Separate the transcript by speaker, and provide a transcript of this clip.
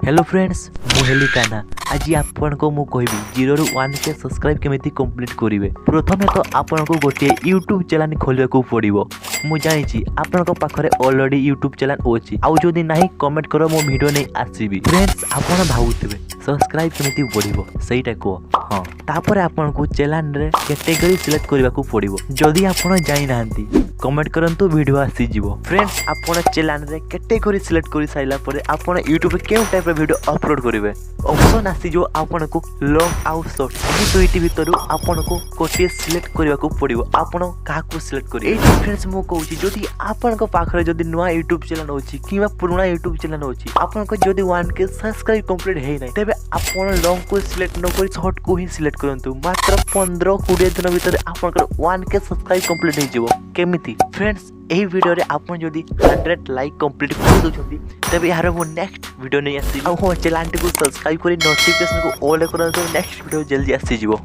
Speaker 1: Hello friends मुझे काना आज आपण को मु कहबी 0 ରୁ 1 के सब्सक्राइब केमिति कंप्लीट करिवे। प्रथमे तो आपण को गोटे YouTube चैनल खोलिया को पड़िबो। मु जानि आपण को पाखरे ऑलरेडी YouTube चैनल अछि आउ जदी नाही कमेंट करो मो वीडियो नै आसीबी। फ्रेंड्स आपण भाबुथिबे सब्सक्राइब केमिति पड़िबो सेटा को हां तापर आपण को चैनल रे कैटेगरी सिलेक्ट करबा को पड़िबो। जदी आपण जानि नांती कमेंट करंतु वीडियो आसी जीवो। फ्रेंड्स आपण चैनल रे कैटेगरी सिलेक्ट करि साइला परे आपण YouTube पे केउ टाइप रे वीडियो अपलोड करिवे ऑप्शन आसी जो आपण को लॉन्ग आउ शॉर्ट ई दुईटी भितरु आपण को कोटिए सिलेक्ट करबा को पड़िबो। आपण का को सिलेक्ट करि ए फ्रेंड्स मु कहूची जदी आपण को पाखरे जदी नुवा YouTube चैनल होची किबा पुराना YouTube चैनल होची आपण को जदी 1 के सब्सक्राइब कंप्लीट हे नै तबे आपण लॉन्ग को सिलेक्ट न करि शॉर्ट को ही सिलेक्ट करंतु। मात्र 15-20 दिन भितर आपण को 1 के सब्सक्राइब कंप्लीट हे जीवो। केमिति फ्रेंड्स एही वीडियो रे आपण जदी 100 लाइक कंप्लीट कर दोछंती तबे यार वो नेक्स्ट वीडियो नै आसी। आ हो चैनल को सब्सक्राइब करी नोटिफिकेशन को ऑल करंतु नेक्स्ट वीडियो जल्दी आसी जीवो।